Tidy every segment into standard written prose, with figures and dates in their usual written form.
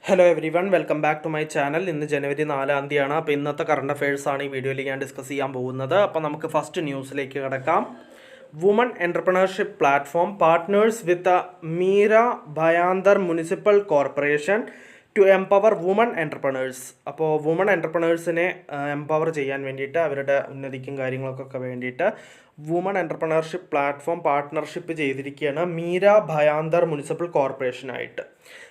Hello everyone, welcome back to my channel. ഇന്ന് ജനുവരി 4 തീയതിയാണ്. അപ്പോൾ ഇന്നത്തെ കറണ്ട് അഫയേഴ്സ് ആണ് ഈ വീഡിയോയിൽ ഞാൻ ഡിസ്കസ് ചെയ്യാൻ പോകുന്നത്. അപ്പോൾ നമുക്ക് ഫസ്റ്റ് ന്യൂസിലേക്ക് കിടക്കാം. Woman entrepreneurship platform partners with Meera Bhayandar municipal corporation to empower woman entrepreneurs. അപ്പോൾ വുമൺ എൻ്റർപ്രണേഴ്സിനെ എംപവർ ചെയ്യാൻ വേണ്ടിയിട്ട്, അവരുടെ ഉന്നതിക്കും കാര്യങ്ങൾക്കൊക്കെ വേണ്ടിയിട്ട് വുമൺ എൻ്റർപ്രണർഷിപ്പ് പ്ലാറ്റ്ഫോം പാർട്ട്ണർഷിപ്പ് ചെയ്തിരിക്കുകയാണ് മീര ഭയാന്തർ മുനിസിപ്പൽ കോർപ്പറേഷനായിട്ട്.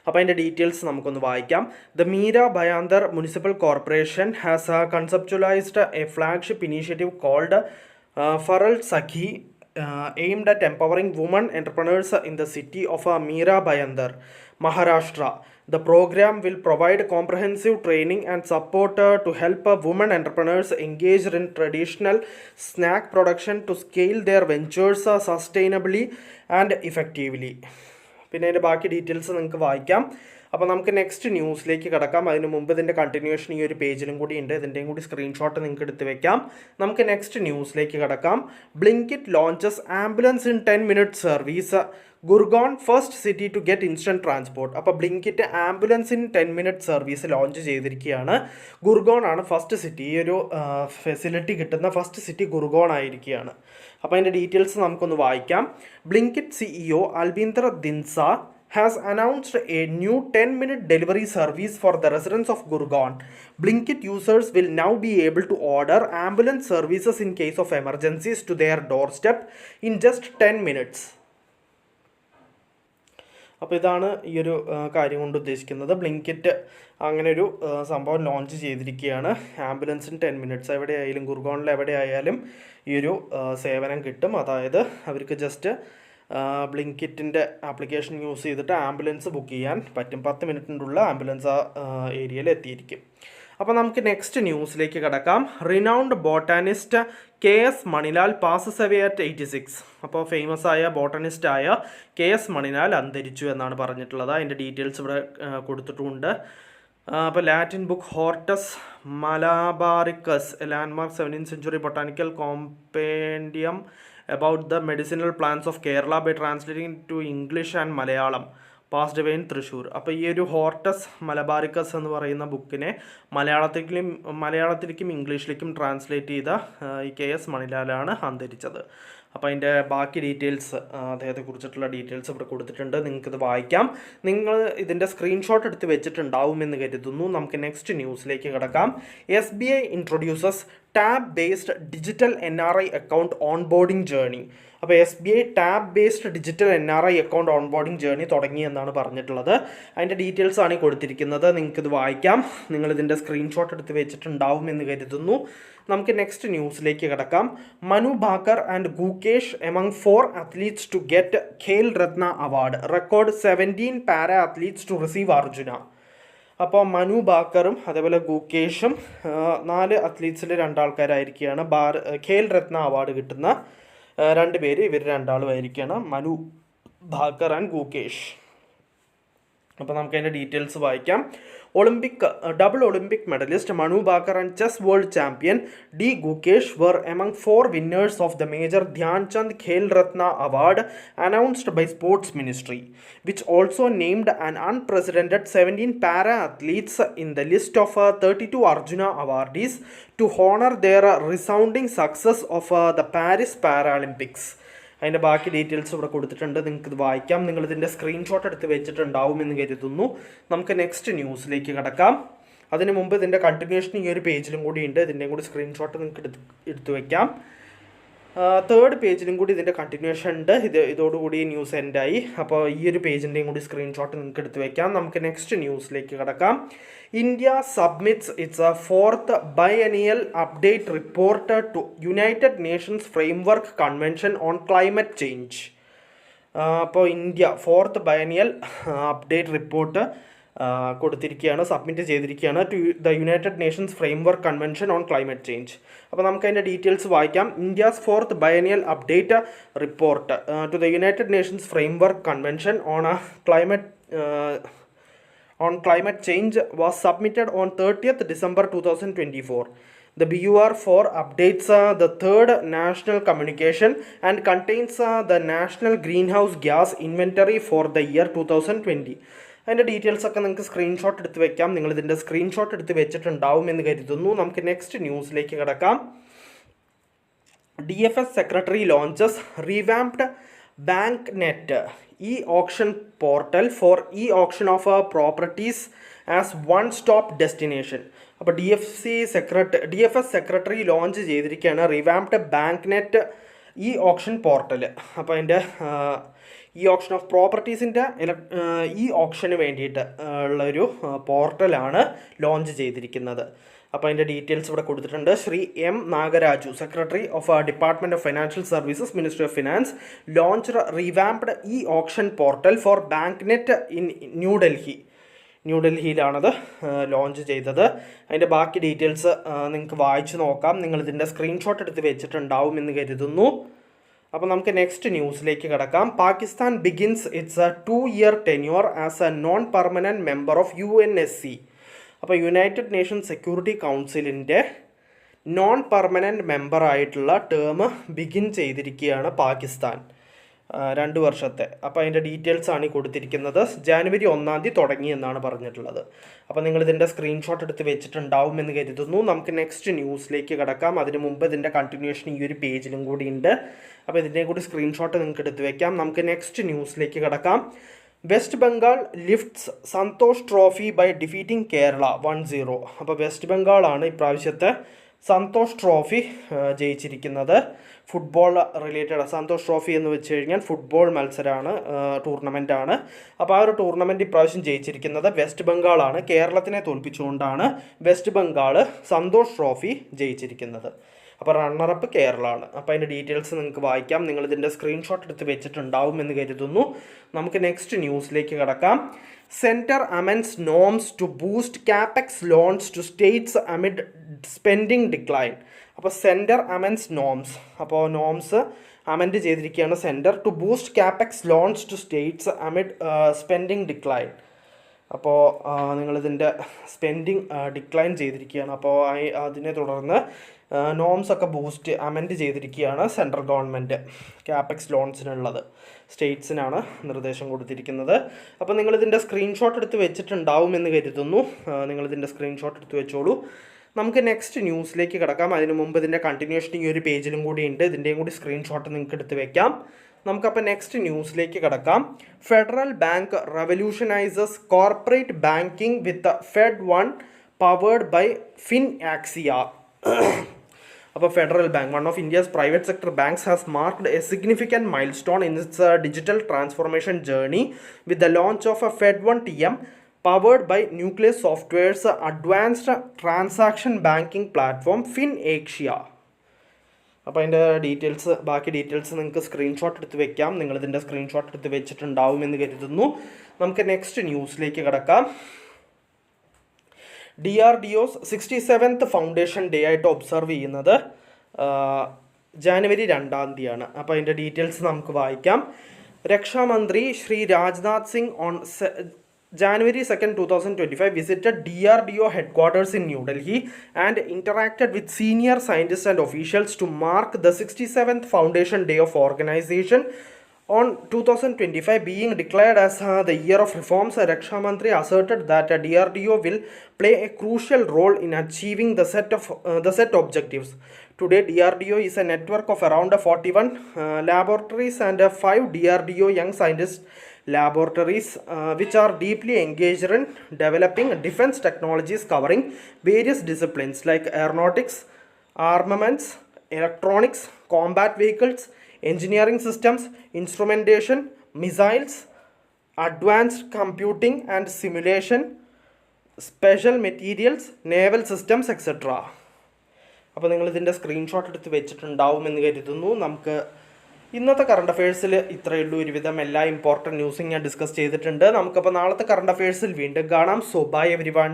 അപ്പോൾ അതിൻ്റെ ഡീറ്റെയിൽസ് നമുക്കൊന്ന് വായിക്കാം. The Meera Bhayandar municipal corporation has conceptualised a flagship initiative called ഫറൽ Sakhi aimed at empowering women entrepreneurs in the city of Mira Bhayandar, Maharashtra. The program will provide comprehensive training and support to help women entrepreneurs engaged in traditional snack production to scale their ventures sustainably and effectively. പിന്നെ അതിൻ്റെ ബാക്കി details നിങ്ങൾക്ക് വായിക്കാം. അപ്പോൾ നമുക്ക് next ന്യൂസിലേക്ക് കിടക്കാം. അതിന് മുമ്പ് ഇതിൻ്റെ കണ്ടിന്യൂഷൻ ഈ ഒരു പേജിലും കൂടി ഉണ്ട്. ഇതിൻ്റെയും കൂടി സ്ക്രീൻഷോട്ട് നിങ്ങൾക്ക് എടുത്ത് വെക്കാം. നമുക്ക് നെക്സ്റ്റ് ന്യൂസിലേക്ക് കിടക്കാം. Blinkit launches ambulance in 10 minutes service. Gurgaon first city to get instant transport. അപ്പോൾ Blinkit ambulance in 10 minutes service launch ചെയ്തിരിക്കുകയാണ്. ഗുർഗോൺ ആണ് ഫസ്റ്റ് സിറ്റി. ഈ ഒരു ഫെസിലിറ്റി കിട്ടുന്ന ഫസ്റ്റ് സിറ്റി ഗുർഗോൺ ആയിരിക്കുകയാണ്. അപ്പോൾ അതിൻ്റെ ഡീറ്റെയിൽസ് നമുക്കൊന്ന് വായിക്കാം. Blinkit CEO അൽബീന്ദർ ദിൻസ has announced a new 10-minute delivery service for the residents of Gurgaon. Blinkit users will now be able to order ambulance services in case of emergencies to their doorstep in just 10 minutes. അപ്പോൾ ഇതാണ് ഈ ഒരു കാര്യം കൊണ്ട് ഉദ്ദേശിക്കുന്നത്. Blinkit അങ്ങനെ ഒരു സംഭവം ലോഞ്ച് ചെയ്തിരിക്കുകയാണ്. ആംബുലൻസ് ഇൻ 10 minutes എവിടെയായാലും, ഗുർഗോണിൽ എവിടെയായാലും ഈ ഒരു സേവനം കിട്ടും. അതായത് അവർക്ക് ജസ്റ്റ് ബ്ലിങ്കിറ്റിൻ്റെ ആപ്ലിക്കേഷൻ യൂസ് ചെയ്തിട്ട് ആംബുലൻസ് ബുക്ക് ചെയ്യാൻ പറ്റും. 10 മിനിറ്റിനുള്ള ആംബുലൻസ് ആ ഏരിയയിൽ എത്തിയിരിക്കും. അപ്പോൾ നമുക്ക് നെക്സ്റ്റ് ന്യൂസിലേക്ക് കിടക്കാം. Renowned botanist KS Manilal passes away at 86. അപ്പോൾ ഫേമസ് ആയ ബോട്ടണിസ്റ്റായ KS മണിലാൽ അന്തരിച്ചു എന്നാണ് പറഞ്ഞിട്ടുള്ളത്. അതിൻ്റെ ഡീറ്റെയിൽസ് ഇവിടെ കൊടുത്തിട്ടുണ്ട്. അപ്പോൾ Latin book Hortus Malabaricus landmark 17th century botanical compendium about the medicinal plants of Kerala by translating to English and Malayalam, passed away in Thrissur. അപ്പോൾ ഈ ഒരു ഹോർട്ടസ് മലബാറിക്കസ് എന്ന് പറയുന്ന ബുക്കിനെ മലയാളത്തിലേക്കും ഇംഗ്ലീഷിലേക്കും ട്രാൻസ്ലേറ്റ് ചെയ്ത ഈ KS മണിലാലാണ് അന്തരിച്ചത്. അപ്പോൾ അതിൻ്റെ ബാക്കി ഡീറ്റെയിൽസ്, അദ്ദേഹത്തെക്കുറിച്ചിട്ടുള്ള ഡീറ്റെയിൽസ് ഇവിടെ കൊടുത്തിട്ടുണ്ട്. നിങ്ങൾക്കിത് വായിക്കാം. നിങ്ങൾ ഇതിൻ്റെ സ്ക്രീൻഷോട്ട് എടുത്ത് വെച്ചിട്ടുണ്ടാവുമെന്ന് കരുതുന്നു. നമുക്ക് നെക്സ്റ്റ് ന്യൂസിലേക്ക് കിടക്കാം. SBI introduces tab based digital NRI account onboarding journey. അപ്പോൾ SBI tab based digital NRI account onboarding journey തുടങ്ങി എന്നാണ് പറഞ്ഞിട്ടുള്ളത്. അതിൻ്റെ ഡീറ്റെയിൽസ് ആണ് കൊടുത്തിരിക്കുന്നത്. നിങ്ങൾക്കിത് വായിക്കാം. നിങ്ങളിതിൻ്റെ സ്ക്രീൻഷോട്ട് എടുത്ത് വെച്ചിട്ടുണ്ടാവും എന്ന് കരുതുന്നു. നമുക്ക് നെക്സ്റ്റ് ന്യൂസിലേക്ക് കിടക്കാം. Manu Bhaker and Gukesh among 4 athletes to get Khel Ratna award. Record 17 para athletes to receive Arjuna. അപ്പോൾ മനു ഭാക്കറും അതേപോലെ ഗുകേഷും 4 അത്ലീറ്റ്സിൽ 2 ആൾക്കാരായിരിക്കുകയാണ്. ഖേൽ രത്ന അവാർഡ് കിട്ടുന്ന 2 പേര് ഇവർ 2 ആയിരിക്കുകയാണ്, മനു ഭാക്കർ ആൻഡ് ഗുകേഷ്. അപ്പോൾ നമുക്ക് അതിൻ്റെ ഡീറ്റെയിൽസ് വായിക്കാം. Double Olympic medallist Manu Bhaker and chess world champion D. Gukesh were among 4 winners of the Major Dhyan Chand Khel Ratna Award announced by Sports Ministry, which also named an unprecedented 17 para-athletes in the list of 32 Arjuna awardees to honor their resounding success of the Paris Paralympics. അതിൻ്റെ ബാക്കി details ഇവിടെ കൊടുത്തിട്ടുണ്ട്. നിങ്ങൾക്കിത് വായിക്കാം. നിങ്ങളിതിൻ്റെ screenshot എടുത്ത് വെച്ചിട്ടുണ്ടാവുമെന്ന് കരുതുന്നു. നമുക്ക് next ന്യൂസിലേക്ക് കിടക്കാം. അതിന് മുമ്പ് ഇതിൻ്റെ കണ്ടിന്യൂഷൻ ഈ ഒരു പേജിലും കൂടി ഉണ്ട്. ഇതിൻ്റെയും കൂടി സ്ക്രീൻഷോട്ട് നിങ്ങൾക്ക് എടുത്ത് വയ്ക്കാം. 3rd പേജിലും കൂടി ഇതിൻ്റെ കണ്ടിന്യൂഷൻ ഉണ്ട്. ഇതോടുകൂടി ന്യൂസ് എൻഡായി. അപ്പോൾ ഈ ഒരു പേജിൻ്റെയും കൂടി സ്ക്രീൻഷോട്ട് നിങ്ങൾക്ക് എടുത്ത് വയ്ക്കാം. നമുക്ക് നെക്സ്റ്റ് ന്യൂസിലേക്ക് കിടക്കാം. India submits it's 4th biennial update report to United Nations Framework Convention on Climate Change. അപ്പോൾ India 4th biennial update report കൊടുത്തിരിക്കുകയാണ്, സബ്മിറ്റ് ചെയ്തിരിക്കുകയാണ് to the United Nations framework convention on climate change. അപ്പോൾ നമുക്ക് അതിൻ്റെ details വായിക്കാം. India's 4th biennial update report to the United Nations framework convention on climate change was submitted on 30th December 2024. The BUR4 updates the 3rd national communication and contains the national greenhouse gas inventory for the year 2020. അതിൻ്റെ details ഒക്കെ നിങ്ങൾക്ക് screenshot എടുത്ത് വെക്കാം. നിങ്ങളിതിൻ്റെ screenshot എടുത്ത് വെച്ചിട്ടുണ്ടാവും എന്ന് കരുതുന്നു. നമുക്ക് നെക്സ്റ്റ് ന്യൂസിലേക്ക് കിടക്കാം. DFS Secretary launches revamped BankNet e-auction portal for e-auction of properties as one-stop destination. അപ്പോൾ DFS സെക്രട്ടറി ലോഞ്ച് ചെയ്തിരിക്കുകയാണ് റിവാംപ്ഡ് ബാങ്ക്നെറ്റ് ഇ ഓപ്ഷൻ പോർട്ടൽ. അപ്പോൾ അതിൻ്റെ ഈ ഓപ്ഷൻ ഓഫ് പ്രോപ്പർട്ടീസിൻ്റെ ഈ ഓപ്ഷന് വേണ്ടിയിട്ട് ഉള്ളൊരു പോർട്ടലാണ് ലോഞ്ച് ചെയ്തിരിക്കുന്നത്. അപ്പോൾ അതിൻ്റെ ഡീറ്റെയിൽസ് ഇവിടെ കൊടുത്തിട്ടുണ്ട്. Shri M. Nagaraju, secretary of department of financial services, ministry of finance, launch revamped e auction portal for Baanknet in ന്യൂഡൽഹിയിലാണത് ലോഞ്ച് ചെയ്തത്. അതിൻ്റെ ബാക്കി ഡീറ്റെയിൽസ് നിങ്ങൾക്ക് വായിച്ച് നോക്കാം. നിങ്ങളിതിൻ്റെ സ്ക്രീൻഷോട്ട് എടുത്ത് വെച്ചിട്ടുണ്ടാവും എന്ന് കരുതുന്നു. അപ്പോൾ നമുക്ക് നെക്സ്റ്റ് ന്യൂസിലേക്ക് കിടക്കാം. Pakistan begins its 2-year tenure as a non permanent member of UNSC. അപ്പോൾ യുണൈറ്റഡ് നേഷൻസ് സെക്യൂരിറ്റി കൗൺസിലിൻ്റെ നോൺ പെർമനൻറ്റ് മെമ്പറായിട്ടുള്ള ടേം ബിഗിൻ ചെയ്തിരിക്കുകയാണ് പാകിസ്ഥാൻ, 2 വർഷത്തെ. അപ്പോൾ അതിൻ്റെ ഡീറ്റെയിൽസ് ആണ് ഈ കൊടുത്തിരിക്കുന്നത്. ജനുവരി 1 തുടങ്ങിയെന്നാണ് പറഞ്ഞിട്ടുള്ളത്. അപ്പോൾ നിങ്ങളിതിൻ്റെ സ്ക്രീൻഷോട്ട് എടുത്ത് വെച്ചിട്ടുണ്ടാവും എന്ന് കരുതുന്നു. നമുക്ക് നെക്സ്റ്റ് ന്യൂസിലേക്ക് കിടക്കാം. അതിന് മുമ്പ് ഇതിൻ്റെ കണ്ടിന്യൂഷൻ ഈ ഒരു പേജിലും കൂടി ഉണ്ട്. അപ്പോൾ ഇതിൻ്റെ കൂടി സ്ക്രീൻഷോട്ട് നിങ്ങൾക്ക് എടുത്ത് വെക്കാം. നമുക്ക് നെക്സ്റ്റ് ന്യൂസിലേക്ക് കിടക്കാം. West Bengal lifts Santosh trophy by defeating Kerala 1-0. അപ്പോൾ വെസ്റ്റ് ബംഗാളാണ് ഇപ്രാവശ്യത്തെ സന്തോഷ് ട്രോഫി ജയിച്ചിരിക്കുന്നത്. ഫുട്ബോൾ റിലേറ്റഡ് സന്തോഷ് ട്രോഫി എന്ന് വെച്ച് കഴിഞ്ഞാൽ ഫുട്ബോൾ മത്സരമാണ്, ടൂർണമെൻറ്റാണ്. അപ്പോൾ ആ ഒരു ടൂർണമെൻറ്റ് ഇപ്രാവശ്യം ജയിച്ചിരിക്കുന്നത് വെസ്റ്റ് ബംഗാളാണ്. കേരളത്തിനെ തോൽപ്പിച്ചുകൊണ്ടാണ് വെസ്റ്റ് ബംഗാൾ സന്തോഷ് ട്രോഫി ജയിച്ചിരിക്കുന്നത്. അപ്പോൾ റണ്ണറപ്പ് കേരളമാണ്. അപ്പോൾ അതിൻ്റെ ഡീറ്റെയിൽസ് നിങ്ങൾക്ക് വായിക്കാം. നിങ്ങളിതിൻ്റെ സ്ക്രീൻഷോട്ട് എടുത്ത് വെച്ചിട്ടുണ്ടാവും എന്ന് കരുതുന്നു. നമുക്ക് നെക്സ്റ്റ് ന്യൂസിലേക്ക് കിടക്കാം. Centre amends norms to boost capex loans to states amid spending decline. അപ്പോൾ സെൻറ്റർ അമെൻഡ്സ് നോംസ്, അപ്പോൾ നോംസ് അമെൻഡ് ചെയ്തിരിക്കുകയാണ് centre to boost capex loans to states amid spending decline. അപ്പോൾ നിങ്ങളിതിൻ്റെ സ്പെൻഡിങ് ഡിക്ലൈൻ ചെയ്തിരിക്കുകയാണ്. അപ്പോൾ അതിനെ തുടർന്ന് നോംസ് ഒക്കെ അമെൻഡ് ചെയ്തിരിക്കുകയാണ് സെൻട്രൽ ഗവൺമെൻറ് കാപ്പെക്സ് ലോൺസിനുള്ളത്. സ്റ്റേറ്റ്സിനാണ് നിർദ്ദേശം കൊടുത്തിരിക്കുന്നത്. അപ്പോൾ നിങ്ങളിതിൻ്റെ സ്ക്രീൻഷോട്ട് എടുത്ത് വെച്ചിട്ടുണ്ടാവും എന്ന് കരുതുന്നു. നിങ്ങളിതിൻ്റെ സ്ക്രീൻഷോട്ട് എടുത്ത് വെച്ചോളൂ. നമുക്ക് നെക്സ്റ്റ് ന്യൂസിലേക്ക് കിടക്കാം. അതിന് മുമ്പ് ഇതിൻ്റെ കണ്ടിന്യൂഷൻ ഈ ഒരു പേജിലും കൂടി ഉണ്ട്. ഇതിൻ്റെയും കൂടി സ്ക്രീൻഷോട്ട് നിങ്ങൾക്ക് എടുത്ത് വെക്കാം. നമുക്കപ്പോൾ നെക്സ്റ്റ് ന്യൂസിലേക്ക് കിടക്കാം. Federal bank revolutionises corporate banking with Fed1 powered by FinAxia. അപ്പോൾ federal bank, one of India's private sector banks has marked a significant milestone in its digital transformation journey with the launch of a Fed1 TM powered by Nucleus software's advanced transaction banking platform FinAxia. അപ്പോൾ അതിൻ്റെ ബാക്കി details നിങ്ങൾക്ക് screenshot എടുത്ത് വെക്കാം. നിങ്ങളിതിൻ്റെ screenshot എടുത്ത് വെച്ചിട്ടുണ്ടാവും എന്ന് കരുതുന്നു. നമുക്ക് നെക്സ്റ്റ് ന്യൂസിലേക്ക് കിടക്കാം. DRDO's 67th ഫൗണ്ടേഷൻ ഡേ ആയിട്ട് ഒബ്സർവ് ചെയ്യുന്നത് ജനുവരി 2 അപ്പോൾ അതിൻ്റെ ഡീറ്റെയിൽസ് നമുക്ക് വായിക്കാം. രക്ഷാമന്ത്രി Shri Rajnath Singh on January 2nd, 2025 visited DRDO headquarters in New Delhi and interacted with senior scientists and officials to mark the 67th foundation day of organization. On 2025 being declared as the year of reforms, Raksha Mantri asserted that DRDO will play a crucial role in achieving the set objectives. Today, DRDO is a network of around 41 laboratories and 5 DRDO young scientists laboratories which are deeply engaged in developing defense technologies covering various disciplines like aeronautics, armaments, electronics, combat vehicles, engineering systems, instrumentation, missiles, advanced computing and simulation, special materials, naval systems, etc. അപ്പോൾ നിങ്ങളിതിൻ്റെ screenshot എടുത്ത് വെച്ചിട്ടുണ്ടാവും എന്ന് കരുതുന്നു. നമുക്ക് ഇന്നത്തെ current അഫയേഴ്സിൽ ഇത്രയേ ഉള്ളൂ. ഒരുവിധം എല്ലാ ഇമ്പോർട്ടൻറ്റ് ന്യൂസും ഞാൻ ഡിസ്കസ് ചെയ്തിട്ടുണ്ട്. നമുക്കപ്പോൾ നാളത്തെ കറണ്ട് അഫയേഴ്സിൽ വീണ്ടും കാണാം. So bye everyone.